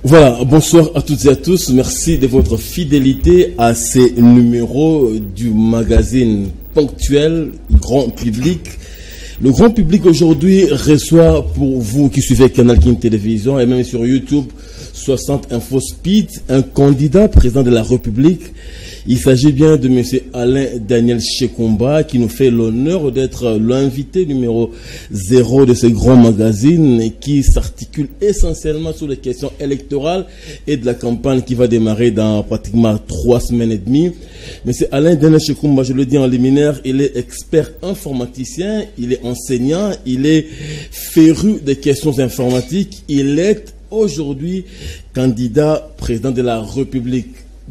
Voilà, bonsoir à toutes et à tous. Merci de votre fidélité à ces numéros du magazine ponctuel Grand Public. Le grand public aujourd'hui reçoit, pour vous qui suivez Canal King Télévision et même sur YouTube, 60 Info Speed, un candidat président de la République. Il s'agit bien de M. Alain Daniel Shekomba qui nous fait l'honneur d'être l'invité numéro 0 de ce grand magazine qui s'articule essentiellement sur les questions électorales et de la campagne qui va démarrer dans pratiquement 3 semaines et demie. M. Alain Daniel Shekomba, je le dis en liminaire, il est expert informaticien, il est enseignant, il est féru des questions informatiques, il est aujourd'hui candidat président de la République.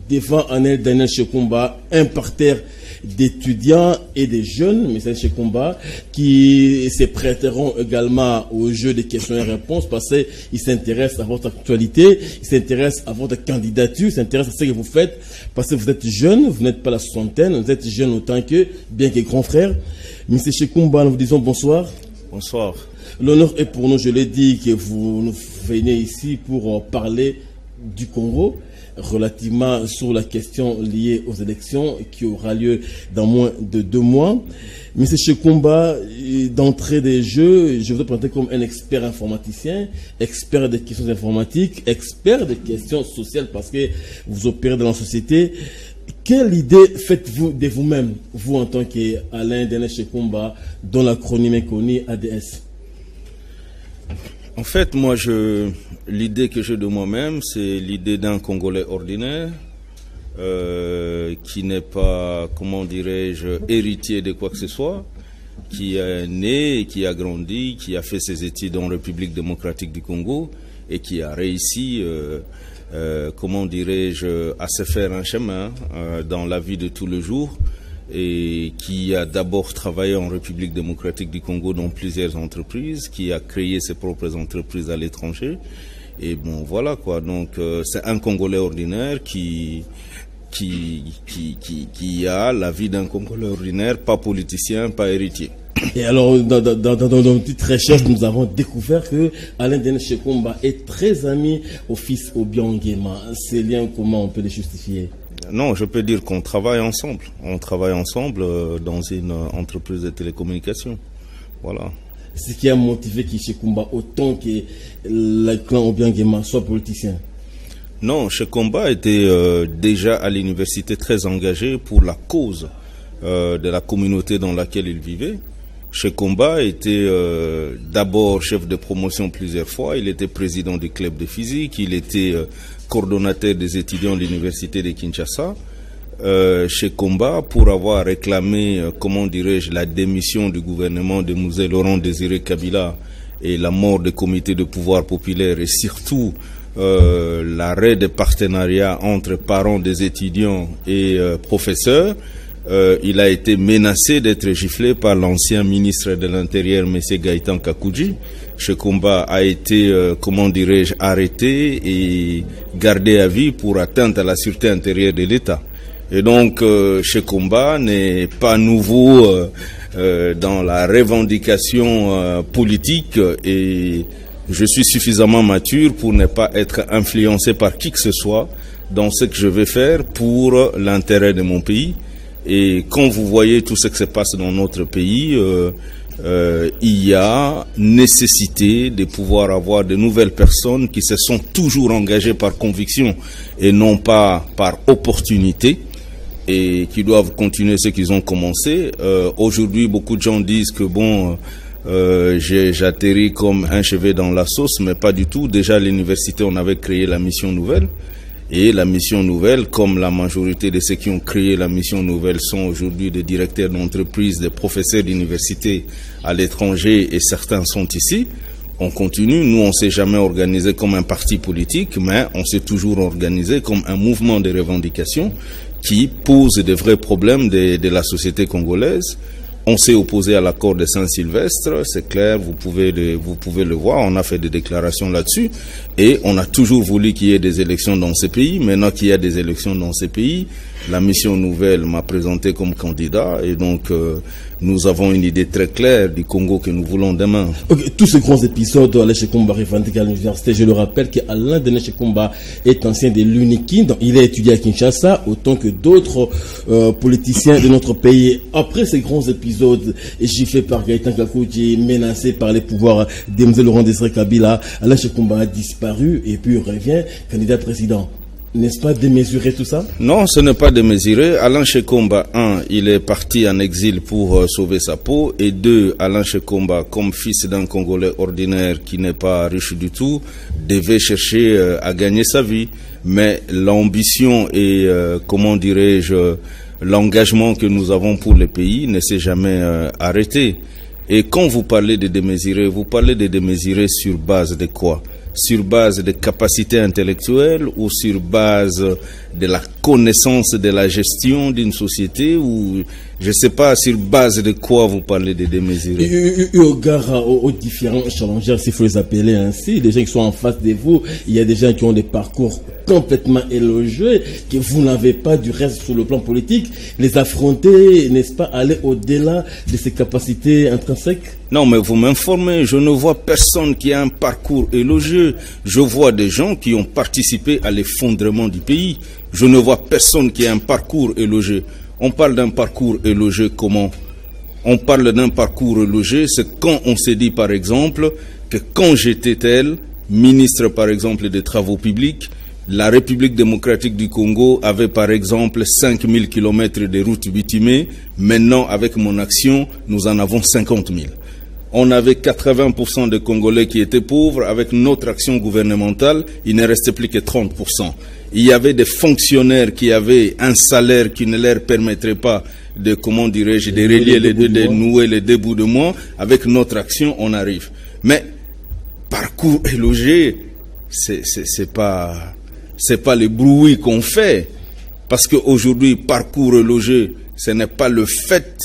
Devant Alain Daniel Shekomba, un parterre d'étudiants et des jeunes, M. Shekomba, qui se prêteront également au jeu des questions et réponses parce qu'ils s'intéressent à votre actualité, ils s'intéressent à votre candidature, ils s'intéressent à ce que vous faites parce que vous êtes jeune, vous n'êtes pas la soixantaine, vous êtes jeune autant que, bien que grand frère. M. Shekomba, nous vous disons bonsoir. Bonsoir. L'honneur est pour nous, je l'ai dit, que vous nous venez ici pour parler du Congo, relativement sur la question liée aux élections qui aura lieu dans moins de 2 mois. M. Shekomba, d'entrée des jeux, je vous ai présenté comme un expert informaticien, expert des questions informatiques, expert des questions sociales parce que vous opérez dans la société. Quelle idée faites-vous de vous-même, vous en tant qu'Alain Daniel Shekomba, dont l'acronyme est connu ADS? En fait, moi, l'idée que j'ai de moi-même, c'est l'idée d'un Congolais ordinaire qui n'est pas, comment dirais-je, héritier de quoi que ce soit, qui est né, qui a grandi, qui a fait ses études en République démocratique du Congo et qui a réussi, comment dirais-je, à se faire un chemin dans la vie de tous les jours, et qui a d'abord travaillé en République démocratique du Congo dans plusieurs entreprises, qui a créé ses propres entreprises à l'étranger. Et bon, voilà quoi. Donc, c'est un Congolais ordinaire qui a la vie d'un Congolais ordinaire, pas politicien, pas héritier. Et alors, dans nos petites recherches, nous avons découvert que Alain Daniel Shekomba est très ami au fils Obiang Nguema. Ces liens, comment on peut les justifier? Non, je peux dire qu'on travaille ensemble. On travaille ensemble dans une entreprise de télécommunications. Voilà. Ce qui a motivé Shekomba autant que le clan Obiang Nguema soit politicien? Non, Shekomba était déjà à l'université très engagé pour la cause de la communauté dans laquelle il vivait. Shekomba était d'abord chef de promotion plusieurs fois. Il était président du club de physique. Il était coordonnateur des étudiants de l'université de Kinshasa. Shekomba, pour avoir réclamé, comment dirais-je, la démission du gouvernement de Mzee Laurent Désiré Kabila et la mort des comités de pouvoir populaire et surtout l'arrêt des partenariats entre parents des étudiants et professeurs, il a été menacé d'être giflé par l'ancien ministre de l'Intérieur, M. Gaëtan Kakouji. Shekomba a été, comment dirais-je, arrêté et gardé à vie pour atteinte à la sûreté intérieure de l'État. Et donc, Shekomba n'est pas nouveau dans la revendication politique et je suis suffisamment mature pour ne pas être influencé par qui que ce soit dans ce que je vais faire pour l'intérêt de mon pays. Et quand vous voyez tout ce qui se passe dans notre pays, il y a nécessité de pouvoir avoir de nouvelles personnes qui se sont toujours engagées par conviction et non pas par opportunité et qui doivent continuer ce qu'ils ont commencé. Aujourd'hui, beaucoup de gens disent que bon, j'atterris comme un cheveu dans la sauce, mais pas du tout. Déjà à l'université, on avait créé la mission nouvelle. Et la mission nouvelle, comme la majorité de ceux qui ont créé la mission nouvelle sont aujourd'hui des directeurs d'entreprise, des professeurs d'université à l'étranger et certains sont ici, on continue. Nous, on s'est jamais organisé comme un parti politique, mais on s'est toujours organisé comme un mouvement de revendication qui pose de vrais problèmes de la société congolaise. On s'est opposé à l'accord de Saint-Sylvestre, c'est clair, vous pouvez le voir, on a fait des déclarations là-dessus et on a toujours voulu qu'il y ait des élections dans ces pays. Maintenant qu'il y a des élections dans ces pays, La mission nouvelle m'a présenté comme candidat et donc nous avons une idée très claire du Congo que nous voulons demain. Okay, tous ces grands épisodes, Alain Chekomba revendique à l'université. Je le rappelle qu'Alain Denis Chekomba est ancien de l'UNIKI, donc il a étudié à Kinshasa, autant que d'autres politiciens de notre pays. Après ces grands épisodes, giflés par Gaëtan Kakoudji, menacé par les pouvoirs d'Emzé Laurent Désiré Kabila, Alain Chekomba a disparu et puis revient candidat président. N'est-ce pas démesuré tout ça? Non, ce n'est pas démesuré. Alain Chekomba, il est parti en exil pour sauver sa peau. Et 2, Alain Chekomba, comme fils d'un Congolais ordinaire qui n'est pas riche du tout, devait chercher à gagner sa vie. Mais l'ambition et, comment dirais-je, l'engagement que nous avons pour le pays ne s'est jamais arrêté. Et quand vous parlez de démesuré, vous parlez de démesuré sur base de quoi? Sur base de capacités intellectuelles ou sur base de la connaissance de la gestion d'une société ou je ne sais pas sur base de quoi vous parlez de démesurés. Au regard aux différents challengers, s'il faut les appeler ainsi, des gens qui sont en face de vous, il y a des gens qui ont des parcours complètement élogieux, que vous n'avez pas du reste sur le plan politique, les affronter, n'est-ce pas, aller au-delà de ces capacités intrinsèques? Non, mais vous m'informez, je ne vois personne qui a un parcours élogieux. Je vois des gens qui ont participé à l'effondrement du pays. Je ne vois personne qui a un parcours élogieux. On parle d'un parcours élogieux comment? On parle d'un parcours élogieux, c'est quand on s'est dit par exemple que quand j'étais tel, ministre par exemple des travaux publics, la République démocratique du Congo avait par exemple 5000 km de routes bitumées. Maintenant, avec mon action, nous en avons 50 000. On avait 80% de Congolais qui étaient pauvres. Avec notre action gouvernementale, il ne restait plus que 30%. Il y avait des fonctionnaires qui avaient un salaire qui ne leur permettrait pas de, comment dirais-je, de relier les deux, de nouer les deux bouts de mois. Avec notre action, on arrive. Mais, parcours élogieux, c'est pas le bruit qu'on fait. Parce qu'aujourd'hui, parcours élogieux, ce n'est pas le fait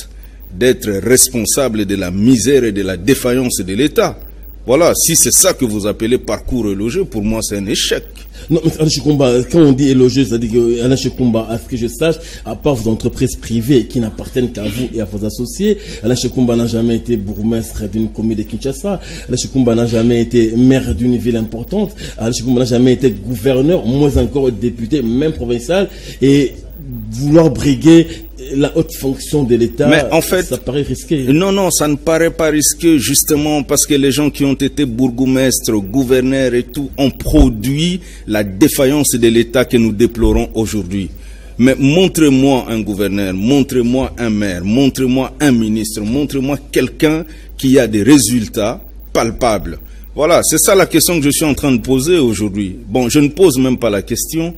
d'être responsable de la misère et de la défaillance de l'État. Voilà, si c'est ça que vous appelez parcours élogieux, pour moi c'est un échec. Non, mais Alain Chekomba, quand on dit élogieux, c'est-à-dire que Alain Chekomba, à ce que je sache, à part vos entreprises privées qui n'appartiennent qu'à vous et à vos associés, Alain Chekomba n'a jamais été bourgmestre d'une commune de Kinshasa, Alain Chekomba n'a jamais été maire d'une ville importante, Alain Chekomba n'a jamais été gouverneur, moins encore député, même provincial, et vouloir briguer la haute fonction de l'État, mais en fait, ça paraît risqué. Non, ça ne paraît pas risqué justement parce que les gens qui ont été bourgmestres, gouverneurs et tout ont produit la défaillance de l'État que nous déplorons aujourd'hui. Mais montrez-moi un gouverneur, montrez-moi un maire, montrez-moi un ministre, montrez-moi quelqu'un qui a des résultats palpables. Voilà, c'est ça la question que je suis en train de poser aujourd'hui. Bon, je ne pose même pas la question.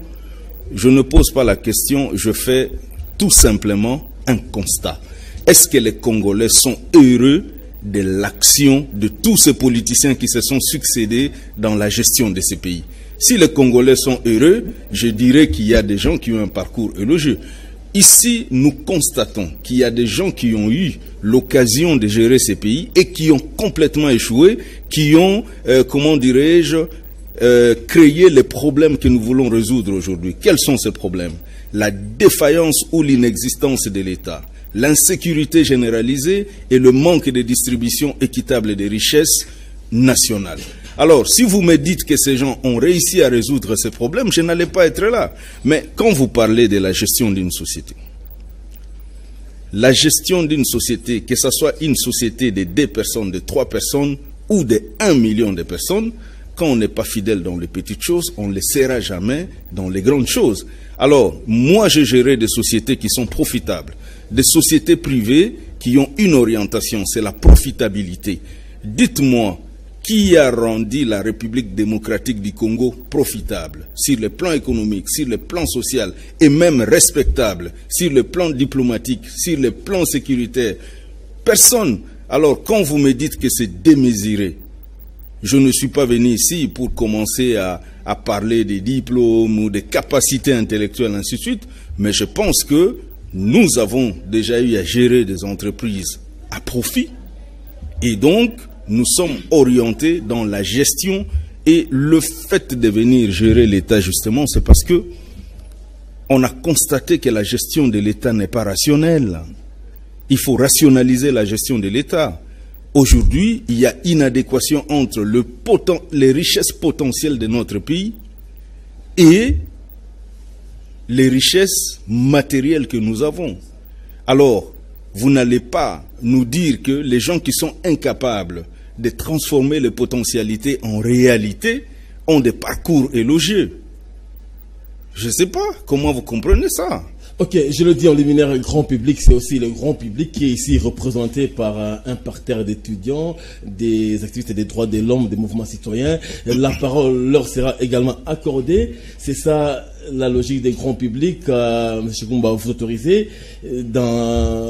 Je ne pose pas la question, je fais tout simplement un constat. Est-ce que les Congolais sont heureux de l'action de tous ces politiciens qui se sont succédés dans la gestion de ces pays? Si les Congolais sont heureux, je dirais qu'il y a des gens qui ont un parcours élogieux. Ici, nous constatons qu'il y a des gens qui ont eu l'occasion de gérer ces pays et qui ont complètement échoué, qui ont, comment dirais-je, créer les problèmes que nous voulons résoudre aujourd'hui. Quels sont ces problèmes? La défaillance ou l'inexistence de l'État, l'insécurité généralisée et le manque de distribution équitable des richesses nationales. Alors, si vous me dites que ces gens ont réussi à résoudre ces problèmes, je n'allais pas être là. Mais quand vous parlez de la gestion d'une société, la gestion d'une société, que ce soit une société de 2 personnes, de 3 personnes ou de 1 million de personnes, quand on n'est pas fidèle dans les petites choses, on ne le sera jamais dans les grandes choses. Alors, moi, j'ai géré des sociétés qui sont profitables, des sociétés privées qui ont une orientation, c'est la profitabilité. Dites-moi, qui a rendu la République démocratique du Congo profitable sur le plan économique, sur le plan social et même respectable sur le plan diplomatique, sur le plan sécuritaire? Personne. Alors, quand vous me dites que c'est démesuré, je ne suis pas venu ici pour commencer à parler des diplômes ou des capacités intellectuelles, ainsi de suite, mais je pense que nous avons déjà eu à gérer des entreprises à profit et donc nous sommes orientés dans la gestion et le fait de venir gérer l'État justement, c'est parce que on a constaté que la gestion de l'État n'est pas rationnelle. Il faut rationaliser la gestion de l'État. Aujourd'hui, il y a inadéquation entre les richesses potentielles de notre pays et les richesses matérielles que nous avons. Alors, vous n'allez pas nous dire que les gens qui sont incapables de transformer les potentialités en réalité ont des parcours élogieux. Je ne sais pas comment vous comprenez ça. Ok, je le dis en liminaire, le grand public, c'est aussi le grand public qui est ici représenté par un parterre d'étudiants, des activistes des droits de l'homme, des mouvements citoyens. La parole leur sera également accordée. C'est ça la logique des grands publics. M. Koumba, vous autorisez. Dans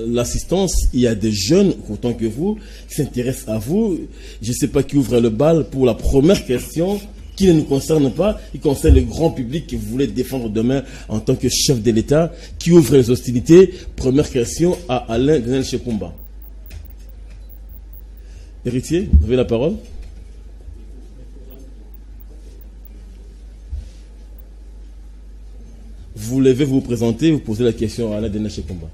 l'assistance, il y a des jeunes, autant que vous, qui s'intéressent à vous. Je ne sais pas qui ouvre le bal pour la première question, qui ne nous concerne pas, qui concerne le grand public que vous voulez défendre demain en tant que chef de l'État, qui ouvre les hostilités. Première question à Alain Grenel Chekoumba. Héritier, vous avez la parole. Vous levez, vous présentez, vous posez la question à Alain Grenel Chekoumba.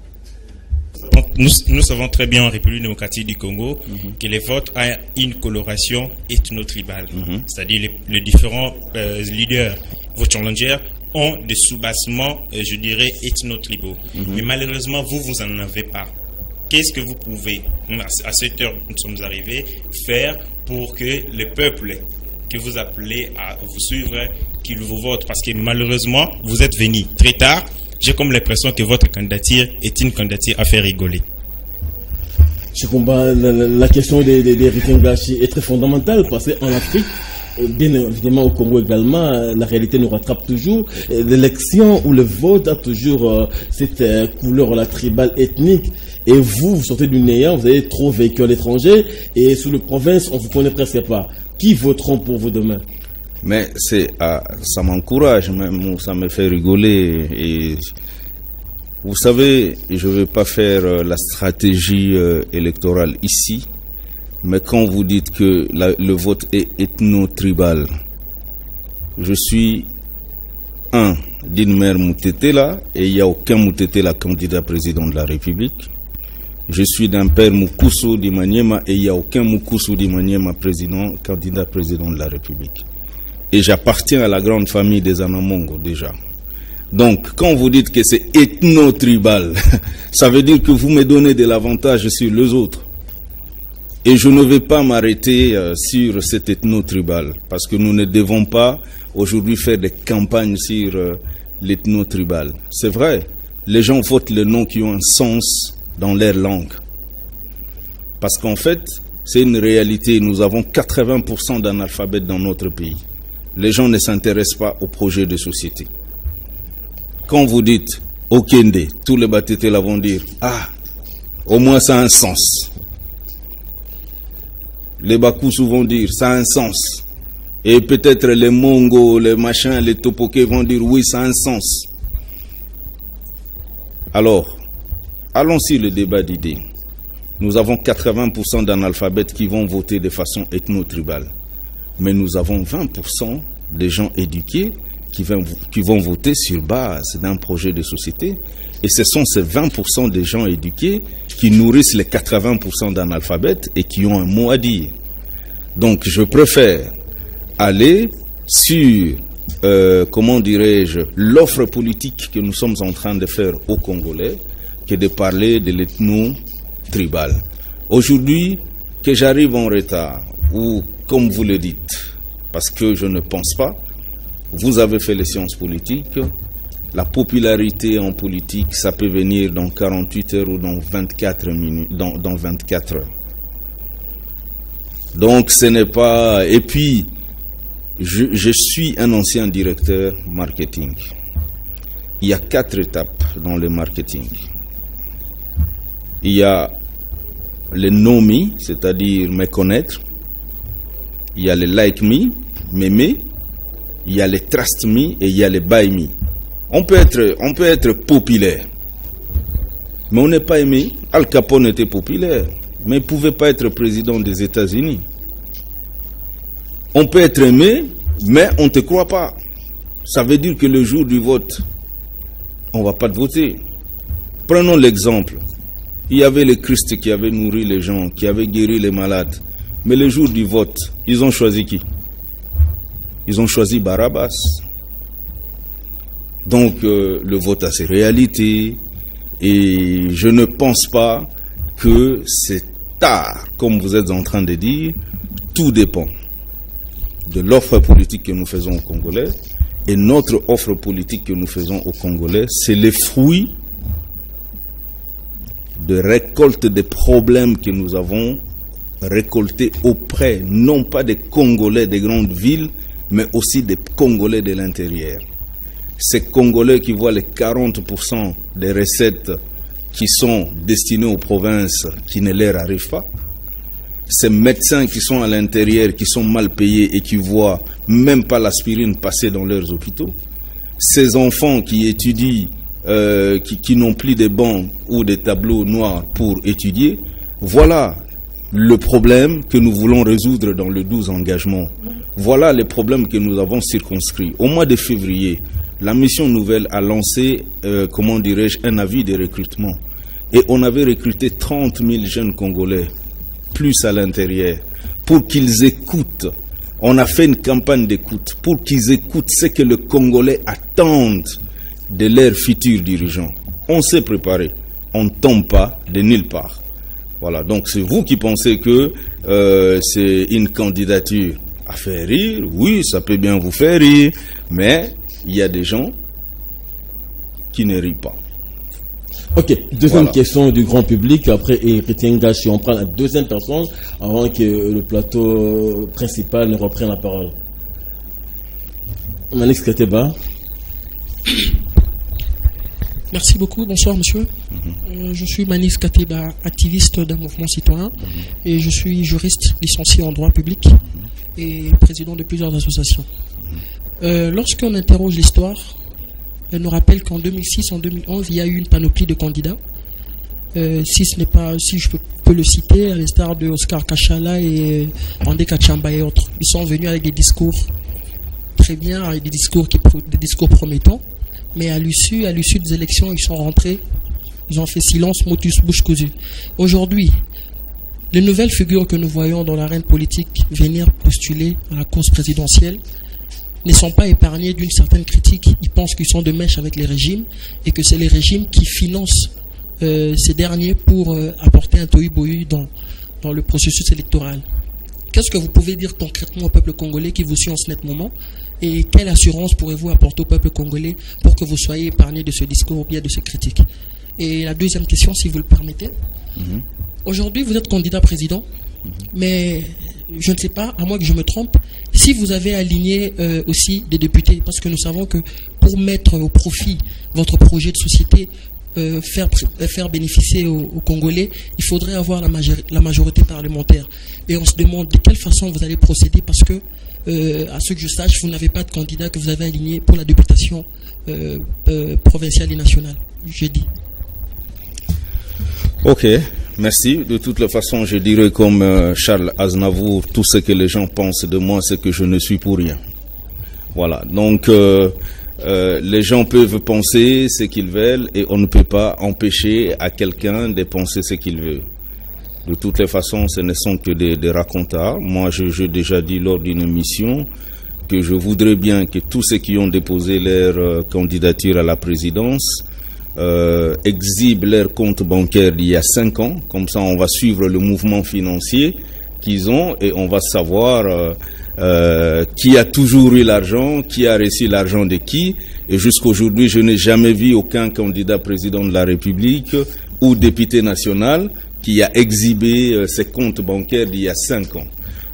Nous savons très bien en République démocratique du Congo que les votes ont une coloration ethno-tribale. C'est-à-dire les différents leaders, vos challengers, ont des soubassements, je dirais, ethno-tribaux. Mais malheureusement, vous en avez pas. Qu'est-ce que vous pouvez, à cette heure où nous sommes arrivés, faire pour que le peuple que vous appelez à vous suivre, qu'il vous vote? Parce que malheureusement, vous êtes venus très tard. J'ai comme l'impression que votre candidature est une candidature à faire rigoler. Je comprends, la question des Rikengashi est très fondamentale parce qu'en Afrique, bien évidemment au Congo également, la réalité nous rattrape toujours. L'élection ou le vote a toujours cette couleur la tribale ethnique. Et vous sortez du néant, vous avez trop vécu à l'étranger et sous le province, on ne vous connaît presque pas. Qui voteront pour vous demain? Mais ça m'encourage même, ça me fait rigoler. Et vous savez, je ne vais pas faire la stratégie électorale ici, mais quand vous dites que le vote est ethno-tribal, je suis d'une mère Moutetela et il n'y a aucun Moutetela candidat président de la République. Je suis d'un père Mukusu d'Imaniema et il n'y a aucun Mukusu d'Imaniema candidat président de la République. Et j'appartiens à la grande famille des Anamongo déjà. Donc, quand vous dites que c'est ethno-tribal, ça veut dire que vous me donnez de l'avantage sur les autres. Et je ne vais pas m'arrêter sur cet ethno-tribal, parce que nous ne devons pas aujourd'hui faire des campagnes sur l'ethno-tribal. C'est vrai, les gens votent les noms qui ont un sens dans leur langue. Parce qu'en fait, c'est une réalité, nous avons 80% d'analphabètes dans notre pays. Les gens ne s'intéressent pas au projet de société. Quand vous dites Okende, tous les Batétés vont dire au moins ça a un sens. Les Bakous vont dire ça a un sens. Et peut-être les Mongo, les machins, les Topoké vont dire oui, ça a un sens. Alors, allons sur le débat d'idées. Nous avons 80% d'analphabètes qui vont voter de façon ethno-tribale. Mais nous avons 20% des gens éduqués qui vont voter sur base d'un projet de société. Et ce sont ces 20% des gens éduqués qui nourrissent les 80% d'analphabètes et qui ont un mot à dire. Donc je préfère aller sur, comment dirais-je, l'offre politique que nous sommes en train de faire aux Congolais que de parler de l'ethno-tribal. Aujourd'hui, que j'arrive en retard, ou comme vous le dites, parce que je ne pense pas, vous avez fait les sciences politiques, la popularité en politique, ça peut venir dans 48 heures ou dans 24 minutes, dans 24 heures. Donc ce n'est pas... Et puis, je suis un ancien directeur marketing. Il y a 4 étapes dans le marketing. Il y a le know me, c'est-à-dire me connaître. Il y a le like me, m'aimer. Il y a le trust me et il y a le buy me. On peut être populaire, mais on n'est pas aimé. Al Capone était populaire, mais il ne pouvait pas être président des États-Unis. On peut être aimé, mais on ne te croit pas. Ça veut dire que le jour du vote, on ne va pas te voter. Prenons l'exemple. Il y avait les Christ qui avaient nourri les gens, qui avaient guéri les malades. Mais le jour du vote, ils ont choisi qui? Ils ont choisi Barabbas. Donc, le vote a ses réalités. Et je ne pense pas que c'est tard, comme vous êtes en train de dire. Tout dépend de l'offre politique que nous faisons aux Congolais. Et notre offre politique que nous faisons aux Congolais, c'est les fruits de récolte des problèmes que nous avons récoltés auprès, non pas des Congolais des grandes villes, mais aussi des Congolais de l'intérieur. Ces Congolais qui voient les 40% des recettes qui sont destinées aux provinces qui ne leur arrivent pas. Ces médecins qui sont à l'intérieur, qui sont mal payés et qui voient même pas l'aspirine passer dans leurs hôpitaux. Ces enfants qui étudient, qui n'ont plus des bancs ou des tableaux noirs pour étudier. Voilà le problème que nous voulons résoudre dans le 12 engagement. Voilà les problèmes que nous avons circonscrits. Au mois de février, la mission nouvelle a lancé, comment dirais-je, un avis de recrutement. Et on avait recruté 30 000 jeunes Congolais, plus à l'intérieur, pour qu'ils écoutent. On a fait une campagne d'écoute pour qu'ils écoutent ce que les Congolais attendent de leurs futurs dirigeants. On s'est préparé. On ne tombe pas de nulle part. Voilà, donc c'est vous qui pensez que c'est une candidature à faire rire. Oui, ça peut bien vous faire rire, mais il y a des gens qui ne rient pas. Ok, deuxième question du grand public. Après Chrétien Gachi, on prend la deuxième personne avant que le plateau principal ne reprenne la parole. Manix Kateba. Merci beaucoup, bonsoir monsieur. Je suis Manix Kateba, activiste d'un mouvement citoyen et je suis juriste licencié en droit public et président de plusieurs associations. Lorsqu'on interroge l'histoire, elle nous rappelle qu'en 2006, en 2011, il y a eu une panoplie de candidats. Si je peux le citer, à l'instar de Oscar Kachala et André Kachamba et autres, ils sont venus avec des discours très bien, avec des discours promettants. Mais à l'issue des élections, ils sont rentrés, ils ont fait silence, motus, bouche cousue. Aujourd'hui, les nouvelles figures que nous voyons dans l'arène politique venir postuler à la cause présidentielle ne sont pas épargnés d'une certaine critique. Ils pensent qu'ils sont de mèche avec les régimes et que c'est les régimes qui financent ces derniers pour apporter un tohu-bohu dans le processus électoral. Qu'est-ce que vous pouvez dire concrètement au peuple congolais qui vous suit en ce net moment? Et quelle assurance pourrez-vous apporter au peuple congolais pour que vous soyez épargné de ce discours ou bien de ces critiques? Et la deuxième question, si vous le permettez. Aujourd'hui, vous êtes candidat président, mais je ne sais pas, à moins que je me trompe, si vous avez aligné aussi des députés, parce que nous savons que pour mettre au profit votre projet de société, faire bénéficier aux Congolais, il faudrait avoir la majorité parlementaire. Et on se demande de quelle façon vous allez procéder, parce que à ce que je sache, vous n'avez pas de candidat que vous avez aligné pour la députation provinciale et nationale. Jeudi. Ok, merci. De toute façon, je dirais comme Charles Aznavour, tout ce que les gens pensent de moi, c'est que je ne suis pour rien. Voilà, donc les gens peuvent penser ce qu'ils veulent et on ne peut pas empêcher à quelqu'un de penser ce qu'il veut. De toutes les façons, ce ne sont que des racontards. Moi, j'ai déjà dit lors d'une émission que je voudrais bien que tous ceux qui ont déposé leur candidature à la présidence exhibent leur compte bancaire d'il y a 5 ans. Comme ça, on va suivre le mouvement financier qu'ils ont et on va savoir qui a toujours eu l'argent, qui a reçu l'argent de qui. Et jusqu'aujourd'hui, je n'ai jamais vu aucun candidat président de la République ou député national qui a exhibé ses comptes bancaires d'il y a 5 ans.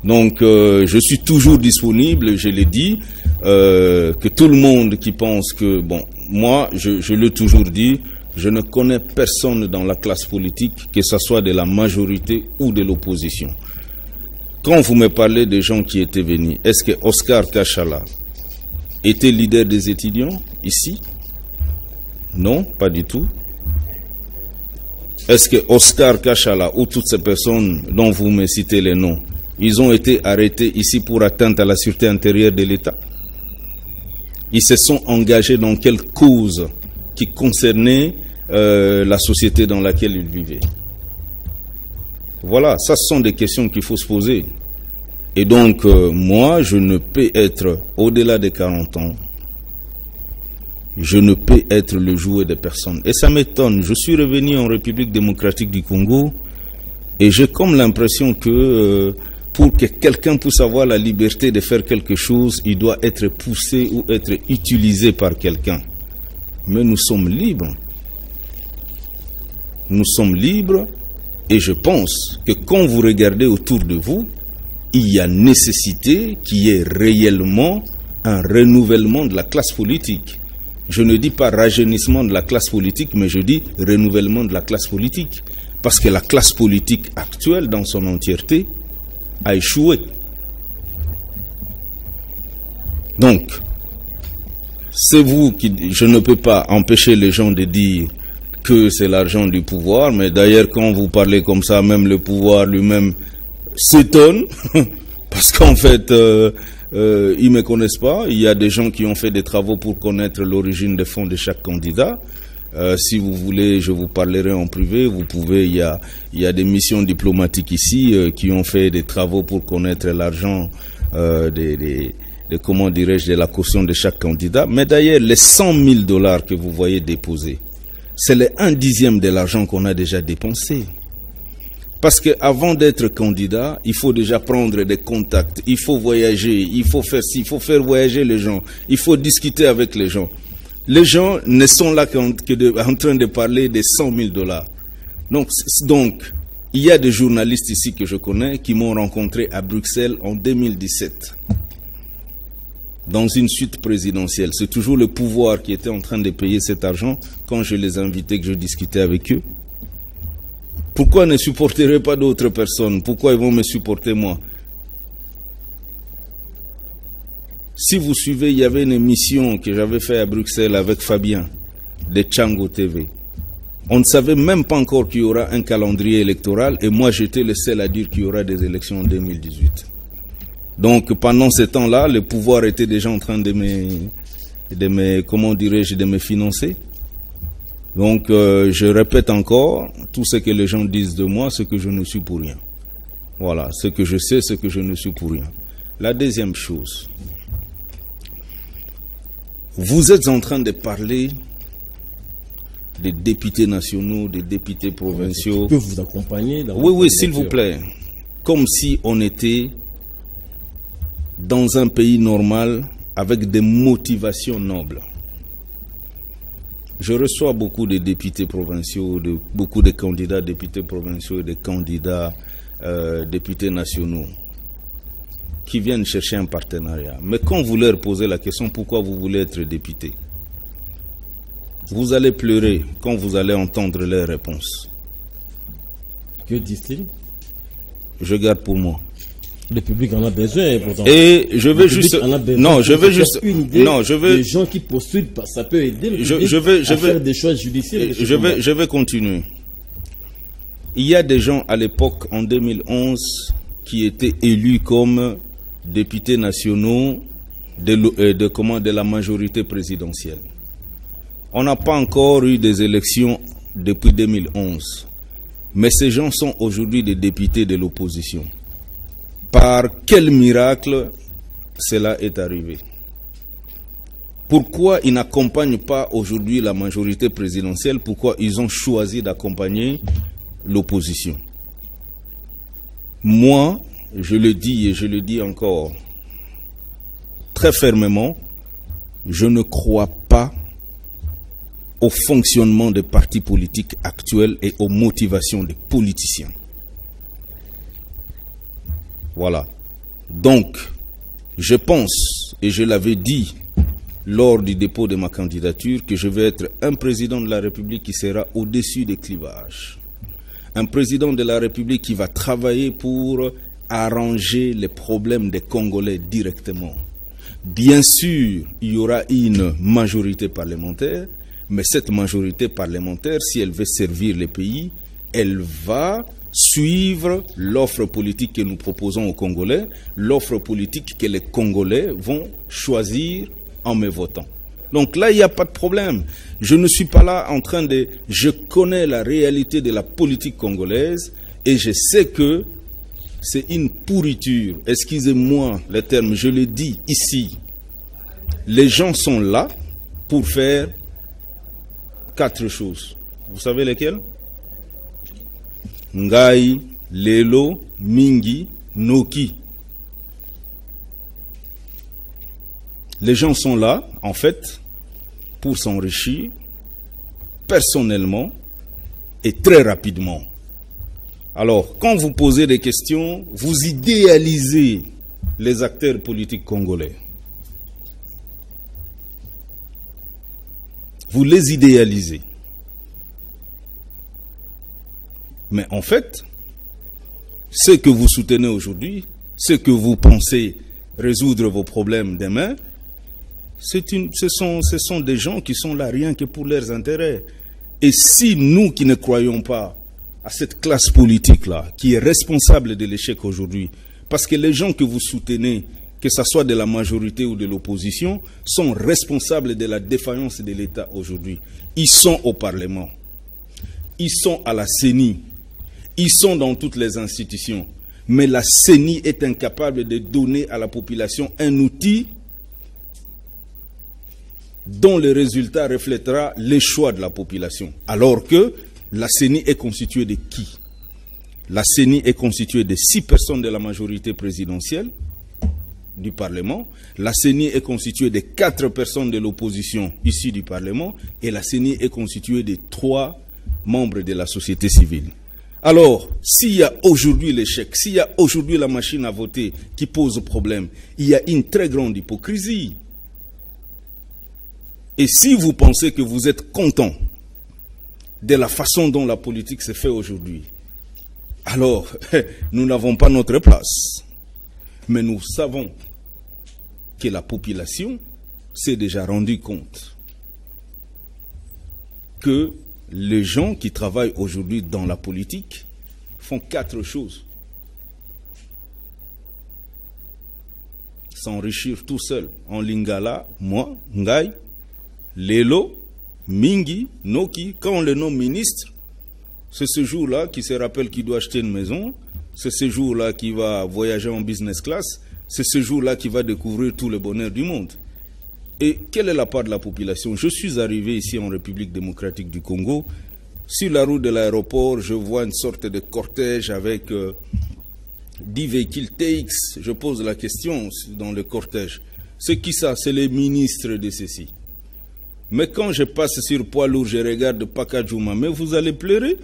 Donc, je suis toujours disponible, je l'ai dit, que tout le monde qui pense que, bon, moi, je l'ai toujours dit, je ne connais personne dans la classe politique, que ce soit de la majorité ou de l'opposition. Quand vous me parlez des gens qui étaient venus, est-ce que Oscar Kachala était leader des étudiants ici? Non, pas du tout. Est-ce que Oscar Kachala ou toutes ces personnes dont vous me citez les noms, ils ont été arrêtés ici pour atteinte à la sûreté intérieure de l'État? Ils se sont engagés dans quelle cause qui concernaient la société dans laquelle ils vivaient. Voilà, ça ce sont des questions qu'il faut se poser. Et donc, moi, je ne peux être, au-delà des 40 ans, je ne peux être le jouet de personne. Et ça m'étonne. Je suis revenu en République démocratique du Congo et j'ai comme l'impression que pour que quelqu'un puisse avoir la liberté de faire quelque chose, il doit être poussé ou être utilisé par quelqu'un. Mais nous sommes libres. Nous sommes libres et je pense que quand vous regardez autour de vous, il y a nécessité qu'il y ait réellement un renouvellement de la classe politique. Je ne dis pas rajeunissement de la classe politique, mais je dis renouvellement de la classe politique. Parce que la classe politique actuelle, dans son entièreté, a échoué. Donc, c'est vous qui... Je ne peux pas empêcher les gens de dire que c'est l'argent du pouvoir, mais d'ailleurs, quand vous parlez comme ça, même le pouvoir lui-même s'étonne, parce qu'en fait... ils me connaissent pas. Il y a des gens qui ont fait des travaux pour connaître l'origine des fonds de chaque candidat. Si vous voulez, je vous parlerai en privé. Vous pouvez. Il y a des missions diplomatiques ici qui ont fait des travaux pour connaître l'argent comment dirais-je, de la caution de chaque candidat. Mais d'ailleurs, les $100 000 que vous voyez déposés, c'est le 1/10 de l'argent qu'on a déjà dépensé. Parce qu'avant d'être candidat, il faut déjà prendre des contacts, il faut voyager, il faut faire ci, il faut faire voyager les gens, il faut discuter avec les gens. Les gens ne sont là en train de parler des $100 000. Donc, il y a des journalistes ici que je connais qui m'ont rencontré à Bruxelles en 2017. Dans une suite présidentielle. C'est toujours le pouvoir qui était en train de payer cet argent quand je les invitais, que je discutais avec eux. Pourquoi ne supporterai pas d'autres personnes? Pourquoi ils vont me supporter moi? Si vous suivez, il y avait une émission que j'avais faite à Bruxelles avec Fabien de Tchango TV. On ne savait même pas encore qu'il y aura un calendrier électoral et moi j'étais le seul à dire qu'il y aura des élections en 2018. Donc pendant ce temps-là, le pouvoir était déjà en train de me financer. Donc, je répète encore, tout ce que les gens disent de moi, c'est que je ne suis pour rien. Voilà, ce que je sais, c'est que je ne suis pour rien. La deuxième chose, vous êtes en train de parler des députés nationaux, des députés provinciaux. Je peux vous accompagner dans Oui, s'il vous plaît. Comme si on était dans un pays normal avec des motivations nobles. Je reçois beaucoup de députés provinciaux, beaucoup de candidats députés provinciaux et de candidats députés nationaux qui viennent chercher un partenariat. Mais quand vous leur posez la question pourquoi vous voulez être député, vous allez pleurer quand vous allez entendre leurs réponses. Que disent-ils? Je garde pour moi. Le public en a besoin, pourtant. Et je vais juste... Non, je vais juste... Non, je vais... Les gens qui postulent, ça peut aider le public à faire des choix judiciaires. Je vais continuer. Il y a des gens à l'époque, en 2011, qui étaient élus comme députés nationaux de la majorité présidentielle. On n'a pas encore eu des élections depuis 2011. Mais ces gens sont aujourd'hui des députés de l'opposition. Par quel miracle cela est arrivé? Pourquoi ils n'accompagnent pas aujourd'hui la majorité présidentielle? Pourquoi ils ont choisi d'accompagner l'opposition? Moi, je le dis et je le dis encore très fermement, je ne crois pas au fonctionnement des partis politiques actuels et aux motivations des politiciens. Voilà. Donc, je pense, et je l'avais dit lors du dépôt de ma candidature, que je vais être un président de la République qui sera au-dessus des clivages. Un président de la République qui va travailler pour arranger les problèmes des Congolais directement. Bien sûr, il y aura une majorité parlementaire, mais cette majorité parlementaire, si elle veut servir le pays, elle va suivre l'offre politique que nous proposons aux Congolais, l'offre politique que les Congolais vont choisir en me votant. Donc là, il n'y a pas de problème. Je ne suis pas là en train de... Je connais la réalité de la politique congolaise et je sais que c'est une pourriture. Excusez-moi le terme, je le dis ici. Les gens sont là pour faire 4 choses. Vous savez lesquelles? Ngai, Lelo, Mingi, Noki. Les gens sont là, en fait, pour s'enrichir personnellement et très rapidement. Alors, quand vous posez des questions, vous idéalisez les acteurs politiques congolais. Vous les idéalisez. Mais en fait, ce que vous soutenez aujourd'hui, ce que vous pensez résoudre vos problèmes demain, ce sont des gens qui sont là rien que pour leurs intérêts. Et si nous qui ne croyons pas à cette classe politique-là, qui est responsable de l'échec aujourd'hui, parce que les gens que vous soutenez, que ce soit de la majorité ou de l'opposition, sont responsables de la défaillance de l'État aujourd'hui. Ils sont au Parlement, ils sont à la CENI, ils sont dans toutes les institutions. Mais la CENI est incapable de donner à la population un outil dont le résultat reflètera les choix de la population. Alors que la CENI est constituée de qui? La CENI est constituée de 6 personnes de la majorité présidentielle du Parlement. La CENI est constituée de 4 personnes de l'opposition ici du Parlement. Et la CENI est constituée de 3 membres de la société civile. Alors, s'il y a aujourd'hui l'échec, s'il y a aujourd'hui la machine à voter qui pose problème, il y a une très grande hypocrisie. Et si vous pensez que vous êtes content de la façon dont la politique se fait aujourd'hui, alors nous n'avons pas notre place. Mais nous savons que la population s'est déjà rendu compte que les gens qui travaillent aujourd'hui dans la politique font 4 choses. S'enrichir tout seul en lingala, moi, ngai, Lelo, Mingi, Noki. Quand on le nomme ministre, c'est ce jour-là qui se rappelle qu'il doit acheter une maison, c'est ce jour-là qui va voyager en business class, c'est ce jour-là qui va découvrir tout le bonheur du monde. Et quelle est la part de la population? Je suis arrivé ici en République démocratique du Congo. Sur la route de l'aéroport, je vois une sorte de cortège avec 10 véhicules TX. Je pose la question dans le cortège. C'est qui ça? C'est les ministres de ceci. Mais quand je passe sur poids lourd, je regarde Pakadjouma, mais vous allez pleurer?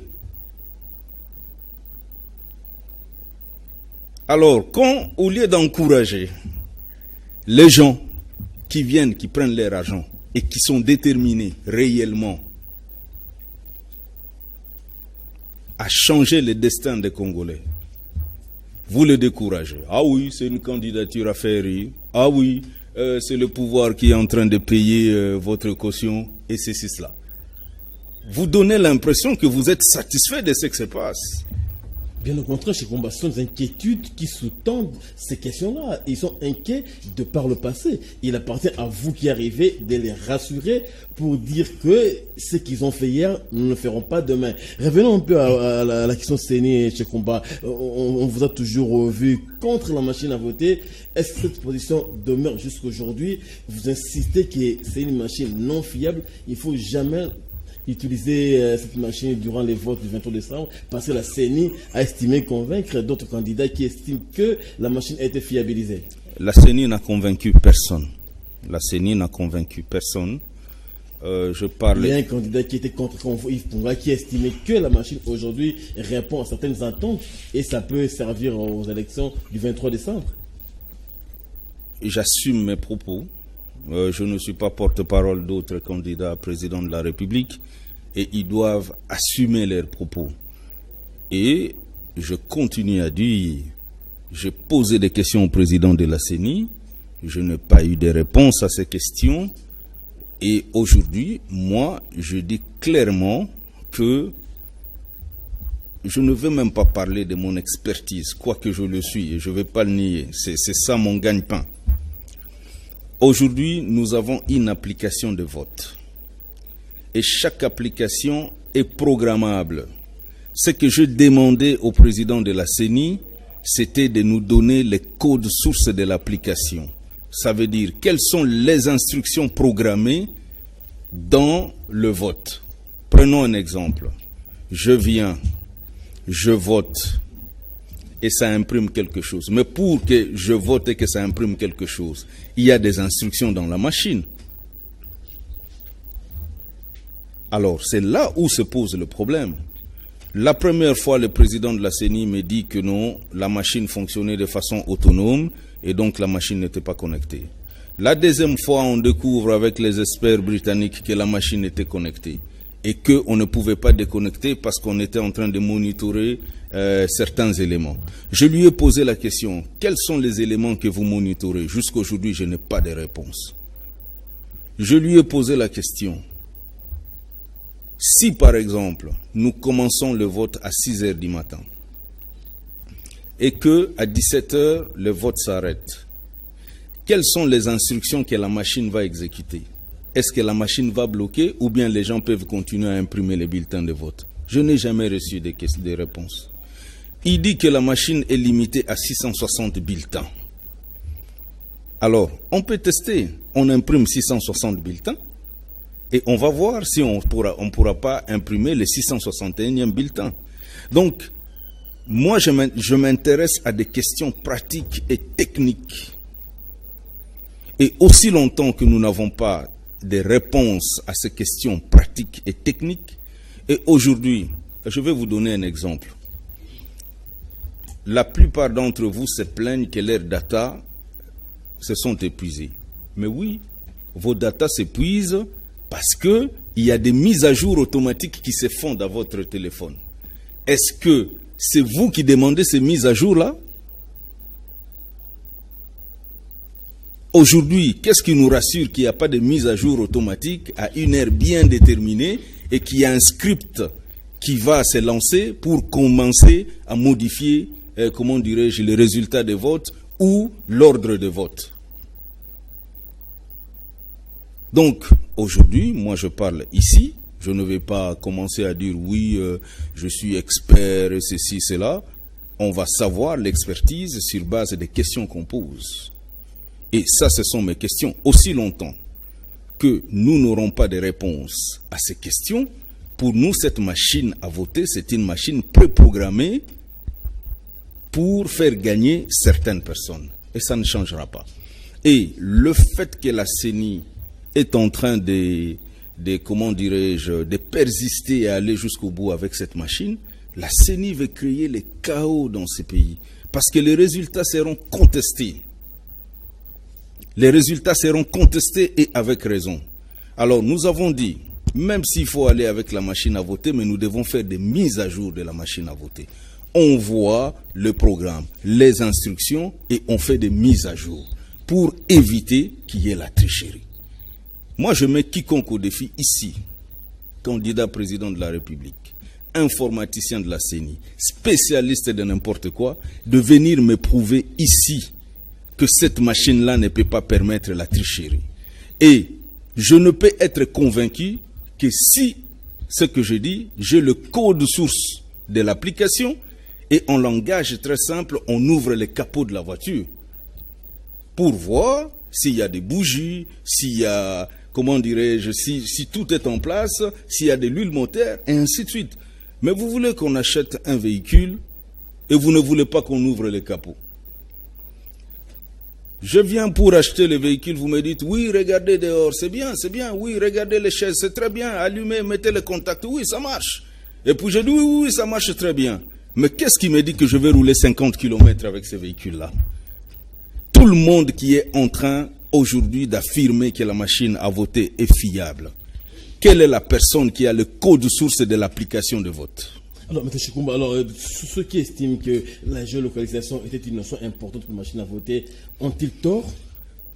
Alors, quand, au lieu d'encourager les gens qui viennent, qui prennent leur argent et qui sont déterminés réellement à changer le destin des Congolais, vous les découragez. Ah oui, c'est une candidature à faire rire. Ah oui, c'est le pouvoir qui est en train de payer votre caution et ceci, cela. Vous donnez l'impression que vous êtes satisfait de ce qui se passe. Bien au contraire, chez Komba, ce sont des inquiétudes qui sous-tendent ces questions-là. Ils sont inquiets de par le passé. Il appartient à vous qui arrivez de les rassurer pour dire que ce qu'ils ont fait hier, nous ne le ferons pas demain. Revenons un peu à la question CENI chez Komba. On vous a toujours vu contre la machine à voter. Est-ce que cette position demeure jusqu'aujourd'hui? Vous insistez que c'est une machine non fiable. Il ne faut jamais utiliser cette machine durant les votes du 23 décembre parce que la CENI a estimé convaincre d'autres candidats qui estiment que la machine a été fiabilisée. La CENI n'a convaincu personne. La CENI n'a convaincu personne. Je parle... Il y a un candidat qui était contre Yves Ponga qui estimait que la machine aujourd'hui répond à certaines attentes et ça peut servir aux élections du 23 décembre. J'assume mes propos. Je ne suis pas porte-parole d'autres candidats à président de la République et ils doivent assumer leurs propos. Et je continue à dire, j'ai posé des questions au président de la CENI, je n'ai pas eu de réponse à ces questions et aujourd'hui, moi, je dis clairement que je ne veux même pas parler de mon expertise, quoique je le suis et je ne vais pas le nier, c'est ça mon gagne-pain. Aujourd'hui, nous avons une application de vote. Et chaque application est programmable. Ce que je demandais au président de la CENI, c'était de nous donner les codes sources de l'application. Ça veut dire quelles sont les instructions programmées dans le vote. Prenons un exemple. Je viens, je vote et ça imprime quelque chose. Mais pour que je vote et que ça imprime quelque chose, il y a des instructions dans la machine. Alors, c'est là où se pose le problème. La première fois, le président de la CENI me dit que non, la machine fonctionnait de façon autonome et donc la machine n'était pas connectée. La deuxième fois, on découvre avec les experts britanniques que la machine était connectée et qu'on ne pouvait pas déconnecter parce qu'on était en train de monitorer certains éléments. Je lui ai posé la question, quels sont les éléments que vous monitorez? Jusqu'à aujourd'hui, je n'ai pas de réponse. Je lui ai posé la question, si par exemple, nous commençons le vote à 6 heures du matin et que à 17 heures, le vote s'arrête, quelles sont les instructions que la machine va exécuter? Est-ce que la machine va bloquer ou bien les gens peuvent continuer à imprimer les bulletins de vote? Je n'ai jamais reçu de réponse. Il dit que la machine est limitée à 660 bulletins. Alors, on peut tester. On imprime 660 bulletins et on va voir si on pourra pas imprimer les 661e bulletins. Donc, moi, je m'intéresse à des questions pratiques et techniques. Et aussi longtemps que nous n'avons pas de réponses à ces questions pratiques et techniques, et aujourd'hui, je vais vous donner un exemple. La plupart d'entre vous se plaignent que leurs data se sont épuisés. Mais oui, vos data s'épuisent parce que il y a des mises à jour automatiques qui se font dans votre téléphone. Est-ce que c'est vous qui demandez ces mises à jour-là? Aujourd'hui, qu'est-ce qui nous rassure qu'il n'y a pas de mise à jour automatique à une heure bien déterminée et qu'il y a un script qui va se lancer pour commencer à modifier, comment dirais-je, les résultats de vote ou l'ordre de vote? Donc, aujourd'hui, moi je parle ici, je ne vais pas commencer à dire oui, je suis expert, ceci, cela. On va savoir l'expertise sur base des questions qu'on pose. Et ça, ce sont mes questions. Aussi longtemps que nous n'aurons pas de réponse à ces questions, pour nous, cette machine à voter, c'est une machine préprogrammée pour faire gagner certaines personnes. Et ça ne changera pas. Et le fait que la CENI est en train comment dirais-je, de persister et aller jusqu'au bout avec cette machine, la CENI veut créer le chaos dans ces pays. Parce que les résultats seront contestés. Les résultats seront contestés et avec raison. Alors nous avons dit, même s'il faut aller avec la machine à voter, mais nous devons faire des mises à jour de la machine à voter. On voit le programme, les instructions et on fait des mises à jour pour éviter qu'il y ait la tricherie. Moi, je mets quiconque au défi ici, candidat président de la République, informaticien de la CENI, spécialiste de n'importe quoi, de venir me prouver ici que cette machine-là ne peut pas permettre la tricherie. Et je ne peux être convaincu que si, ce que je dis, j'ai le code source de l'application et en langage très simple, on ouvre le capot de la voiture pour voir s'il y a des bougies, s'il y a, comment dirais-je, si tout est en place, s'il y a de l'huile moteur, et ainsi de suite. Mais vous voulez qu'on achète un véhicule et vous ne voulez pas qu'on ouvre le capot. Je viens pour acheter le véhicule, vous me dites, oui, regardez dehors, c'est bien, oui, regardez les chaises, c'est très bien, allumez, mettez le contact, oui, ça marche. Et puis je dis, oui, ça marche très bien. Mais qu'est-ce qui me dit que je vais rouler 50 km avec ce véhicule-là? Tout le monde qui est en train aujourd'hui d'affirmer que la machine à voter est fiable. Quelle est la personne qui a le code source de l'application de vote? Alors, M. Chikumba, ceux qui estiment que la géolocalisation était une notion importante pour la machine à voter, ont-ils tort?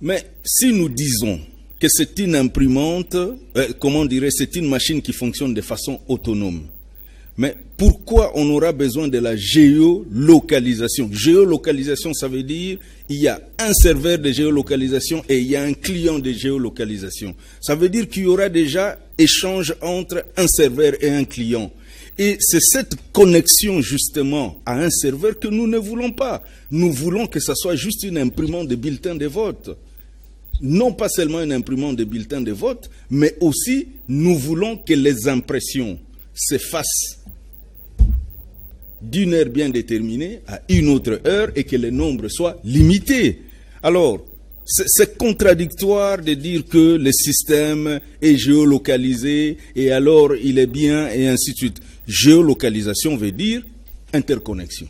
Mais si nous disons que c'est une imprimante, c'est une machine qui fonctionne de façon autonome, Mais pourquoi on aura besoin de la géolocalisation? Géolocalisation, ça veut dire il y a un serveur de géolocalisation et il y a un client de géolocalisation. Ça veut dire qu'il y aura déjà échange entre un serveur et un client. Et c'est cette connexion justement à un serveur que nous ne voulons pas. Nous voulons que ça soit juste une imprimante de bulletins de vote. Non pas seulement une imprimante de bulletins de vote, mais aussi nous voulons que les impressions s'effacent d'une heure bien déterminée à une autre heure et que le nombre soit limité. Alors, c'est contradictoire de dire que le système est géolocalisé et alors il est bien et ainsi de suite. Géolocalisation veut dire interconnexion.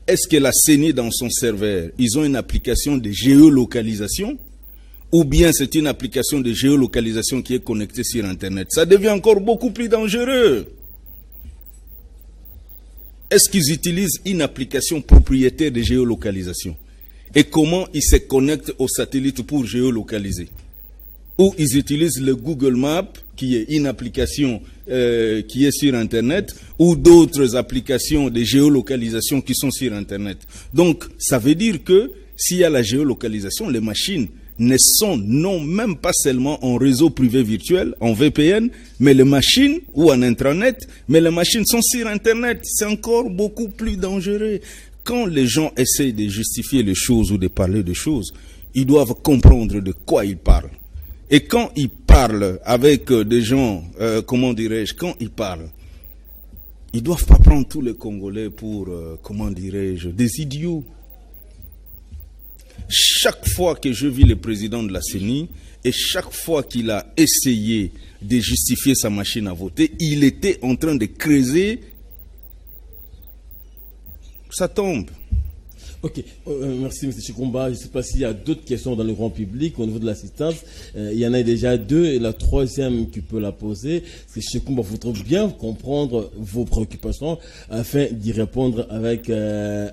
Est-ce que la CENI dans son serveur, ils ont une application de géolocalisation ou bien c'est une application de géolocalisation qui est connectée sur Internet? Ça devient encore beaucoup plus dangereux. Est-ce qu'ils utilisent une application propriétaire de géolocalisation? Et comment ils se connectent au satellite pour géolocaliser? Ou ils utilisent le Google Maps, qui est une application qui est sur Internet, ou d'autres applications de géolocalisation qui sont sur Internet. Donc, ça veut dire que s'il y a la géolocalisation, les machines ne sont non même pas seulement en réseau privé virtuel, en VPN, mais les machines, ou en intranet, mais les machines sont sur Internet. C'est encore beaucoup plus dangereux. Quand les gens essayent de justifier les choses ou de parler de choses, ils doivent comprendre de quoi ils parlent. Et quand ils parlent avec des gens, comment dirais-je, quand ils parlent, ils ne doivent pas prendre tous les Congolais pour, comment dirais-je, des idiots. Chaque fois que je vis le président de la CENI, et chaque fois qu'il a essayé de justifier sa machine à voter, il était en train de creuser. Ça tombe. Ok, merci M. Chikumba. Je ne sais pas s'il y a d'autres questions dans le grand public au niveau de l'assistance. Il y en a déjà deux et la troisième qui peut la poser. C'est Chikumba voudrait bien comprendre vos préoccupations afin d'y répondre avec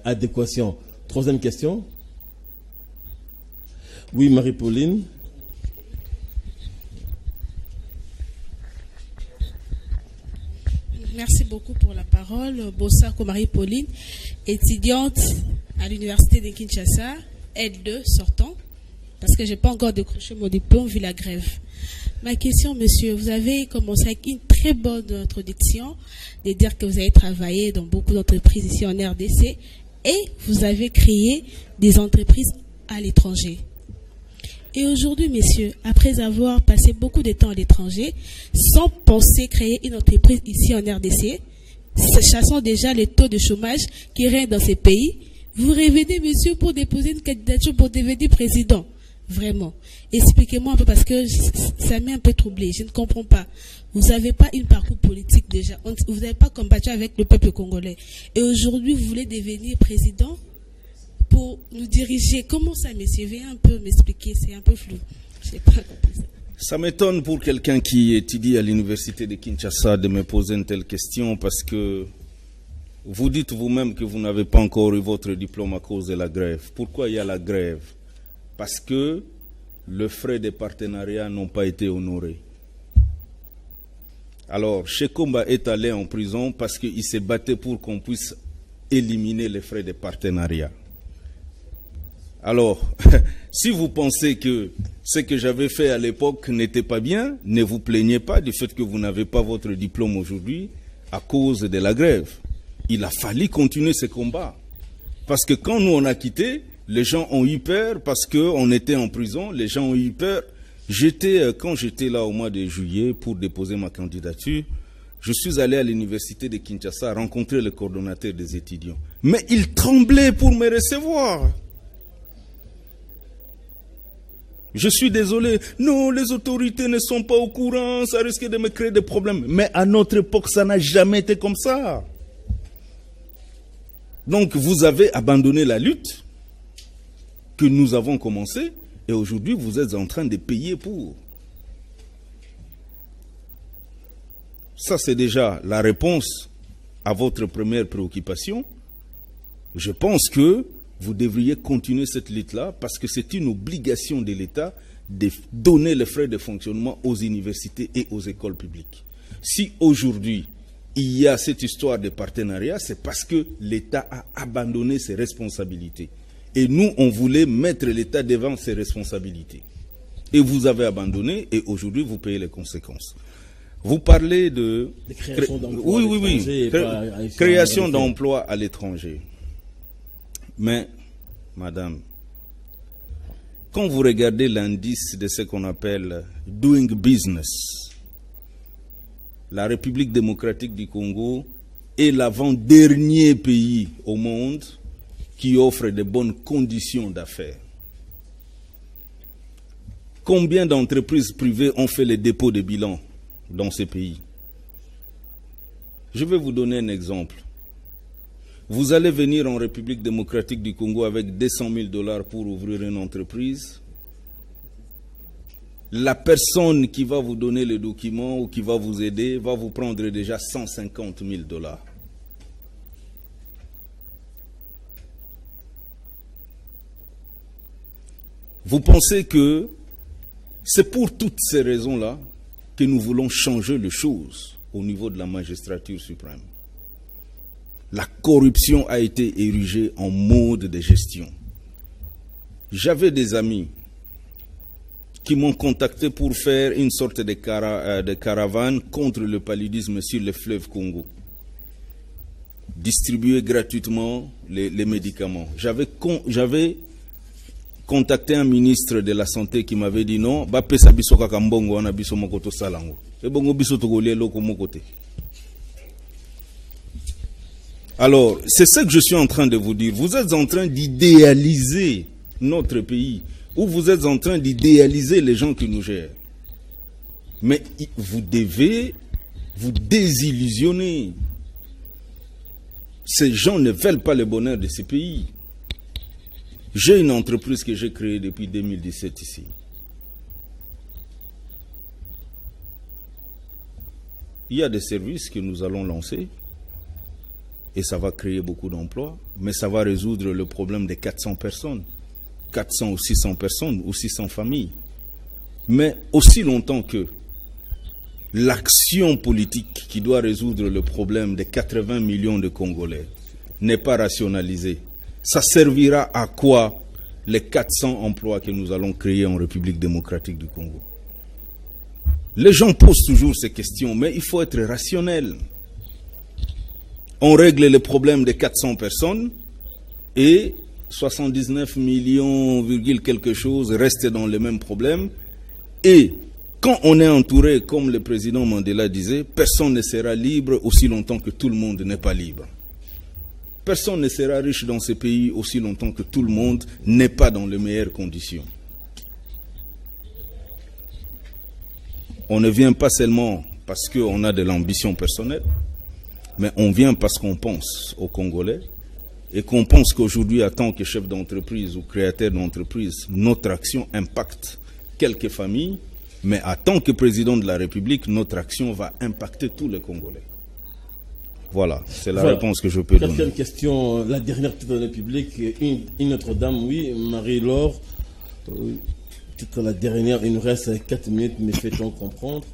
adéquation. Troisième question. Oui, Marie-Pauline. Merci beaucoup pour la parole. Bossako Marie-Pauline, étudiante à l'université de Kinshasa, L2 sortant, parce que je n'ai pas encore décroché mon diplôme vu la grève. Ma question, monsieur, vous avez commencé avec une très bonne introduction, de dire que vous avez travaillé dans beaucoup d'entreprises ici en RDC et vous avez créé des entreprises à l'étranger. Et aujourd'hui, messieurs, après avoir passé beaucoup de temps à l'étranger, sans penser créer une entreprise ici en RDC, sachant déjà les taux de chômage qui règnent dans ces pays, vous revenez, monsieur, pour déposer une candidature pour devenir président. Vraiment. Expliquez-moi un peu parce que ça m'est un peu troublé. Je ne comprends pas. Vous n'avez pas une parcours politique déjà. Vous n'avez pas combattu avec le peuple congolais. Et aujourd'hui, vous voulez devenir président pour nous diriger. Comment ça, messieurs? Veuillez un peu m'expliquer, c'est un peu flou. Je sais pas compris ça. Ça m'étonne pour quelqu'un qui étudie à l'université de Kinshasa de me poser une telle question parce que vous dites vous-même que vous n'avez pas encore eu votre diplôme à cause de la grève. Pourquoi il y a la grève? Parce que les frais de partenariat n'ont pas été honorés. Alors, Chikumba est allé en prison parce qu'il s'est battu pour qu'on puisse éliminer les frais de partenariat. Alors, si vous pensez que ce que j'avais fait à l'époque n'était pas bien, ne vous plaignez pas du fait que vous n'avez pas votre diplôme aujourd'hui à cause de la grève. Il a fallu continuer ce combat. Parce que quand nous on a quitté, les gens ont eu peur parce qu'on était en prison, les gens ont eu peur. Quand j'étais là au mois de juillet pour déposer ma candidature, je suis allé à l'université de Kinshasa rencontrer le coordonnateur des étudiants. Mais il tremblait pour me recevoir. Je suis désolé. Non, les autorités ne sont pas au courant, ça risque de me créer des problèmes. Mais à notre époque, ça n'a jamais été comme ça. Donc, vous avez abandonné la lutte que nous avons commencée et aujourd'hui, vous êtes en train de payer pour. Ça, c'est déjà la réponse à votre première préoccupation. Je pense que vous devriez continuer cette lutte-là parce que c'est une obligation de l'État de donner les frais de fonctionnement aux universités et aux écoles publiques. Si aujourd'hui, il y a cette histoire de partenariat, c'est parce que l'État a abandonné ses responsabilités. Et nous, on voulait mettre l'État devant ses responsabilités. Et vous avez abandonné, et aujourd'hui, vous payez les conséquences. Vous parlez de création d'emplois création d'emplois à l'étranger. Mais, madame, quand vous regardez l'indice de ce qu'on appelle doing business, la République démocratique du Congo est l'avant-dernier pays au monde qui offre de bonnes conditions d'affaires. Combien d'entreprises privées ont fait les dépôts de bilan dans ces pays? Je vais vous donner un exemple. Vous allez venir en République démocratique du Congo avec 200 000 $ pour ouvrir une entreprise. La personne qui va vous donner le document ou qui va vous aider va vous prendre déjà 150 000 $. Vous pensez que c'est pour toutes ces raisons-là que nous voulons changer les choses au niveau de la magistrature suprême. La corruption a été érigée en mode de gestion. J'avais des amis qui m'ont contacté pour faire une sorte de caravane contre le paludisme sur le fleuve Congo. Distribuer gratuitement les médicaments. J'avais contacté un ministre de la Santé qui m'avait dit non, ba pesa biso kaka mbongo wana biso moko to salango. E bongo biso to golie loko moko te. Alors, c'est ce que je suis en train de vous dire. Vous êtes en train d'idéaliser notre pays, ou vous êtes en train d'idéaliser les gens qui nous gèrent. Mais vous devez vous désillusionner. Ces gens ne veulent pas le bonheur de ce pays. J'ai une entreprise que j'ai créée depuis 2017 ici. Il y a des services que nous allons lancer et ça va créer beaucoup d'emplois, mais ça va résoudre le problème des 400 personnes, 400 ou 600 personnes ou 600 familles. Mais aussi longtemps que l'action politique qui doit résoudre le problème des 80 millions de Congolais n'est pas rationalisée, ça servira à quoi les 400 emplois que nous allons créer en République démocratique du Congo? Les gens posent toujours ces questions, mais il faut être rationnel. On règle le problème des 400 personnes et 79 millions, quelque chose restent dans le même problème. Et quand on est entouré, comme le président Mandela disait, personne ne sera libre aussi longtemps que tout le monde n'est pas libre. Personne ne sera riche dans ce pays aussi longtemps que tout le monde n'est pas dans les meilleures conditions. On ne vient pas seulement parce qu'on a de l'ambition personnelle, mais on vient parce qu'on pense aux Congolais et qu'on pense qu'aujourd'hui, en tant que chef d'entreprise ou créateur d'entreprise, notre action impacte quelques familles, mais en tant que président de la République, notre action va impacter tous les Congolais. Voilà, c'est la réponse que je peux donner. Quatrième question, la dernière titre de la République, une autre dame, oui, Marie-Laure, titre la dernière, il nous reste 4 minutes, mais fait-on comprendre?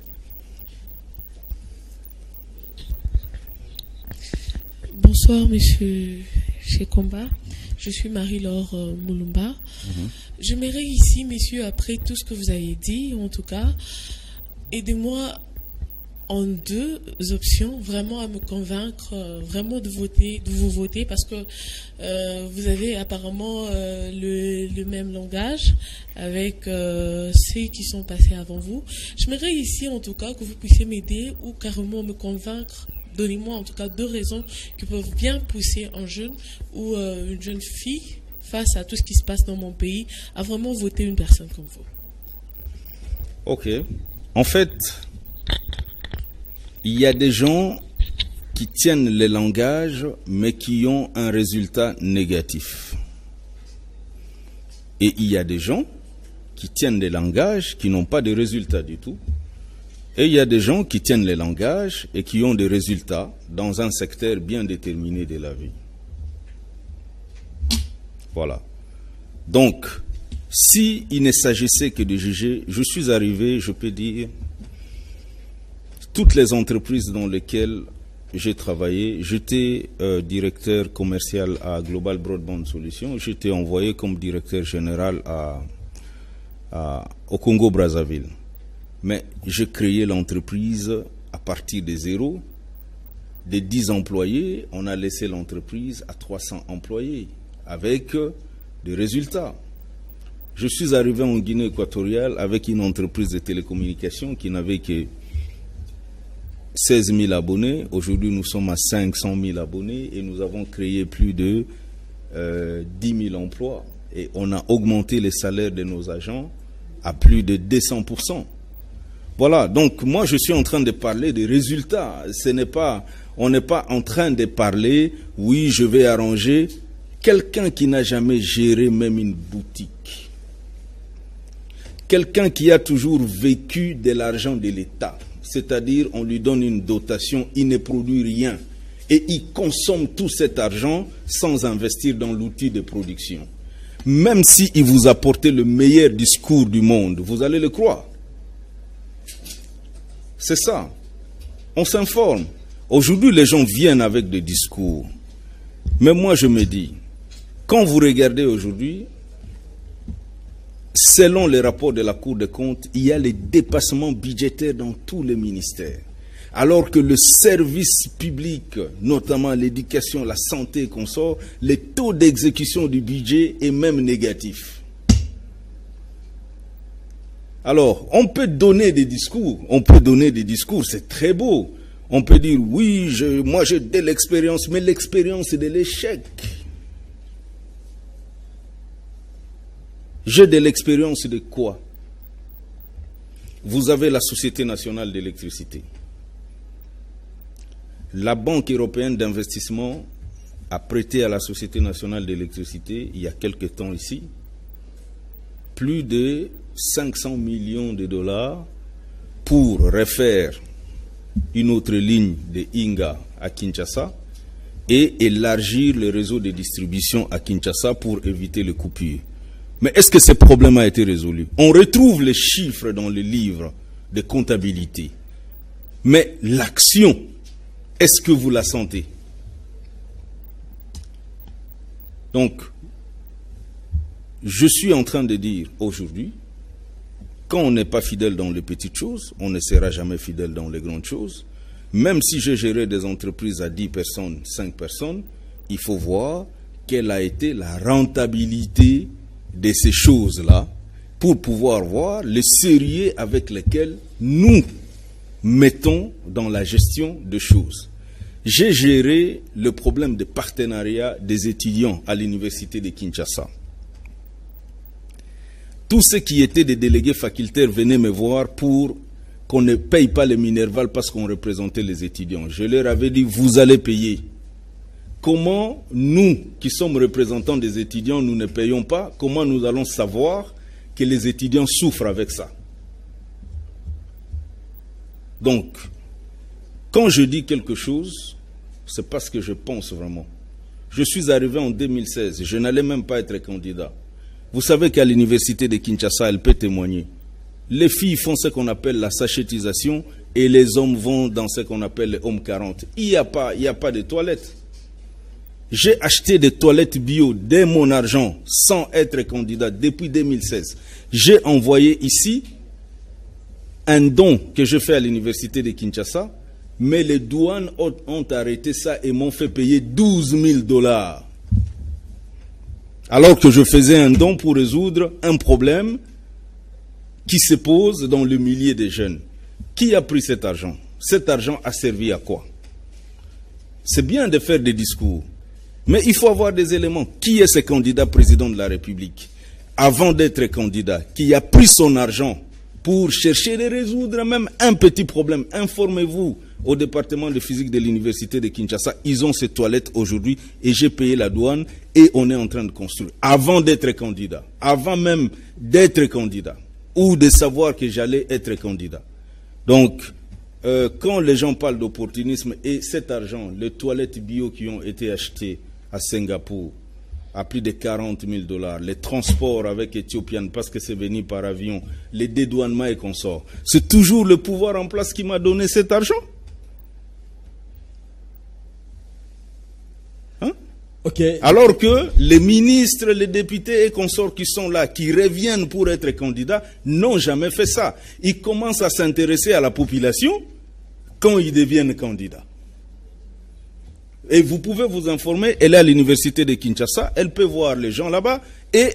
Bonsoir, monsieur Chekomba. Je suis Marie-Laure Moulumba. J'aimerais ici, messieurs, après tout ce que vous avez dit, en tout cas, aidez-moi en 2 options, vraiment à me convaincre, vraiment de vous voter, parce que vous avez apparemment le même langage avec ceux qui sont passés avant vous. J'aimerais ici, en tout cas, que vous puissiez m'aider ou carrément me convaincre. Donnez-moi en tout cas 2 raisons qui peuvent bien pousser un jeune ou une jeune fille face à tout ce qui se passe dans mon pays à vraiment voter une personne comme vous. Ok. En fait, il y a des gens qui tiennent le langage mais qui ont un résultat négatif. Et il y a des gens qui tiennent le langage qui n'ont pas de résultat du tout. Et il y a des gens qui tiennent le langage et qui ont des résultats dans un secteur bien déterminé de la vie. Voilà. Donc, si il ne s'agissait que de juger, je suis arrivé, je peux dire, toutes les entreprises dans lesquelles j'ai travaillé. J'étais directeur commercial à Global Broadband Solutions. J'étais envoyé comme directeur général au Congo-Brazzaville. Mais j'ai créé l'entreprise à partir de zéro. De 10 employés, on a laissé l'entreprise à 300 employés avec des résultats. Je suis arrivé en Guinée équatoriale avec une entreprise de télécommunications qui n'avait que 16 000 abonnés. Aujourd'hui, nous sommes à 500 000 abonnés et nous avons créé plus de 10 000 emplois. Et on a augmenté les salaires de nos agents à plus de 200%. Voilà, donc moi je suis en train de parler des résultats. On n'est pas en train de parler, oui, je vais arranger. Quelqu'un qui n'a jamais géré même une boutique. Quelqu'un qui a toujours vécu de l'argent de l'État. C'est-à-dire, on lui donne une dotation, il ne produit rien. Et il consomme tout cet argent sans investir dans l'outil de production. Même s'il vous apporte le meilleur discours du monde, vous allez le croire. C'est ça. On s'informe. Aujourd'hui, les gens viennent avec des discours. Mais moi, je me dis, quand vous regardez aujourd'hui, selon les rapports de la Cour des comptes, il y a les dépassements budgétaires dans tous les ministères. Alors que le service public, notamment l'éducation, la santé et consorts, le taux d'exécution du budget est même négatif. Alors, on peut donner des discours, c'est très beau. On peut dire, oui, moi j'ai de l'expérience, mais l'expérience c'est de l'échec. J'ai de l'expérience de quoi? Vous avez la Société nationale d'électricité. La Banque européenne d'investissement a prêté à la Société nationale d'électricité, il y a quelque temps ici, plus de 500 millions de dollars pour refaire une autre ligne de Inga à Kinshasa et élargir le réseau de distribution à Kinshasa pour éviter les coupures. Mais est-ce que ce problème a été résolu? On retrouve les chiffres dans les livres de comptabilité. Mais l'action, est-ce que vous la sentez? Donc, je suis en train de dire aujourd'hui, quand on n'est pas fidèle dans les petites choses, on ne sera jamais fidèle dans les grandes choses. Même si j'ai géré des entreprises à 10 personnes, 5 personnes, il faut voir quelle a été la rentabilité de ces choses-là pour pouvoir voir le sérieux avec lequel nous mettons dans la gestion de choses. J'ai géré le problème de partenariat des étudiants à l'université de Kinshasa. Tous ceux qui étaient des délégués facultaires venaient me voir pour qu'on ne paye pas les Minerval parce qu'on représentait les étudiants. Je leur avais dit, vous allez payer. Comment nous, qui sommes représentants des étudiants, nous ne payons pas? Comment nous allons savoir que les étudiants souffrent avec ça? Donc, quand je dis quelque chose, c'est parce que je pense vraiment. Je suis arrivé en 2016, je n'allais même pas être candidat. Vous savez qu'à l'université de Kinshasa, elle peut témoigner. Les filles font ce qu'on appelle la sachétisation et les hommes vont dans ce qu'on appelle les hommes 40. Il n'y a pas de toilettes. J'ai acheté des toilettes bio de mon argent sans être candidat depuis 2016. J'ai envoyé ici un don que je fais à l'université de Kinshasa, mais les douanes ont arrêté ça et m'ont fait payer 12 000 $. Alors que je faisais un don pour résoudre un problème qui se pose dans le milieu des jeunes. Qui a pris cet argent? Cet argent a servi à quoi? C'est bien de faire des discours, mais il faut avoir des éléments. Qui est ce candidat président de la République, avant d'être candidat, qui a pris son argent pour chercher de résoudre même un petit problème? Informez-vous au département de physique de l'université de Kinshasa. Ils ont ces toilettes aujourd'hui et j'ai payé la douane et on est en train de construire. Avant d'être candidat, avant même d'être candidat ou de savoir que j'allais être candidat. Donc, quand les gens parlent d'opportunisme et cet argent, les toilettes bio qui ont été achetées à Singapour à plus de 40 000 $, les transports avec Ethiopian parce que c'est venu par avion, les dédouanements et consorts, c'est toujours le pouvoir en place qui m'a donné cet argent. Okay. Alors que les ministres, les députés et consorts qui sont là, qui reviennent pour être candidats, n'ont jamais fait ça. Ils commencent à s'intéresser à la population quand ils deviennent candidats. Et vous pouvez vous informer, elle est à l'université de Kinshasa, elle peut voir les gens là-bas et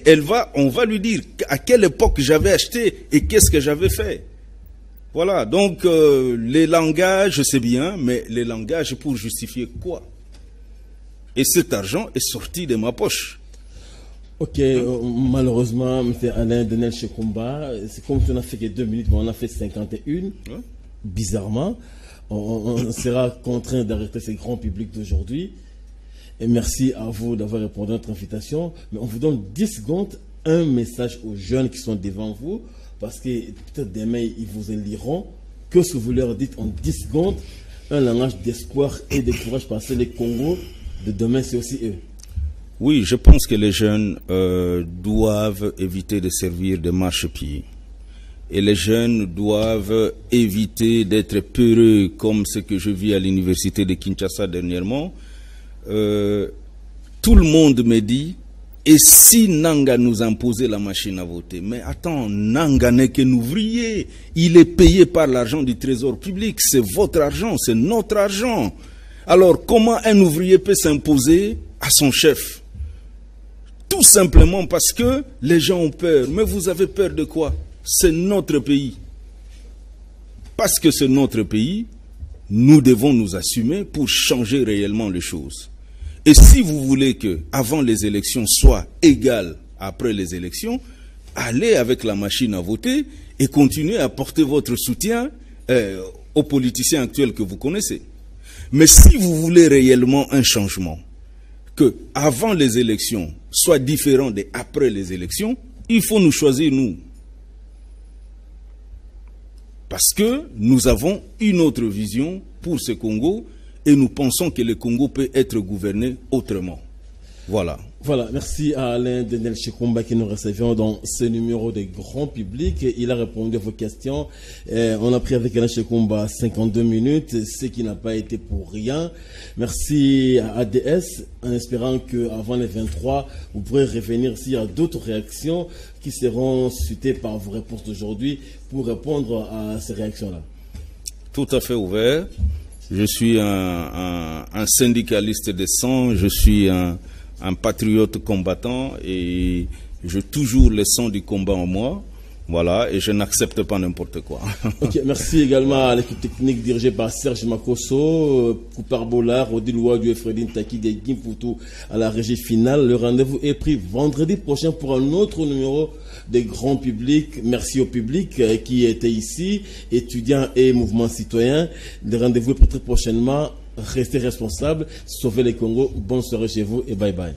on va lui dire à quelle époque j'avais acheté et qu'est-ce que j'avais fait. Voilà, donc les langages, c'est bien, mais les langages pour justifier quoi? Et cet argent est sorti de ma poche. Ok, malheureusement, M. Alain Denel Chekomba, c'est comme si on a fait que 2 minutes, mais on a fait 51. Ouais. Bizarrement. On sera contraint d'arrêter ce grand public d'aujourd'hui. Et merci à vous d'avoir répondu à notre invitation. Mais on vous donne 10 secondes, un message aux jeunes qui sont devant vous, parce que peut-être demain, ils vous liront. Que ce que vous leur dites en 10 secondes, un langage d'espoir et de courage, parce que les Congos de demain, c'est aussi eux. Oui, je pense que les jeunes doivent éviter de servir de marchepied. Et les jeunes doivent éviter d'être peureux comme ce que je vis à l'université de Kinshasa dernièrement. Tout le monde me dit, et si Nanga nous imposait la machine à voter? Mais attends, Nanga n'est qu'un ouvrier. Il est payé par l'argent du trésor public. C'est votre argent, c'est notre argent. Alors comment un ouvrier peut s'imposer à son chef? Tout simplement parce que les gens ont peur. Mais vous avez peur de quoi? C'est notre pays. Parce que c'est notre pays, nous devons nous assumer pour changer réellement les choses. Et si vous voulez que avant les élections soit égal après les élections, allez avec la machine à voter et continuez à porter votre soutien aux politiciens actuels que vous connaissez. Mais si vous voulez réellement un changement, que avant les élections soit différent de après les élections, il faut nous choisir nous. Parce que nous avons une autre vision pour ce Congo et nous pensons que le Congo peut être gouverné autrement. Voilà. Voilà, merci à Alain Denel Chekomba qui nous recevions dans ce numéro de grand public. Il a répondu à vos questions. On a pris avec Alain Chekomba 52 minutes, ce qui n'a pas été pour rien. Merci à ADS, en espérant qu'avant les 23, vous pourrez revenir s'il y a d'autres réactions qui seront suscitées par vos réponses d'aujourd'hui pour répondre à ces réactions-là. Tout à fait ouvert. Je suis un syndicaliste de sang, je suis un patriote combattant et j'ai toujours le sang du combat en moi. Voilà, et je n'accepte pas n'importe quoi. Ok, merci également à l'équipe technique dirigée par Serge Makosso, Koupar Bollard, Odile Ouadou et Fredine Taki de Gimpoutou à la régie finale. Le rendez-vous est pris vendredi prochain pour un autre numéro de grand public. Merci au public qui était ici, étudiants et mouvements citoyens. Le rendez-vous est pris très prochainement. Restez responsables, sauvez les Congo. Bonne soirée chez vous et bye bye.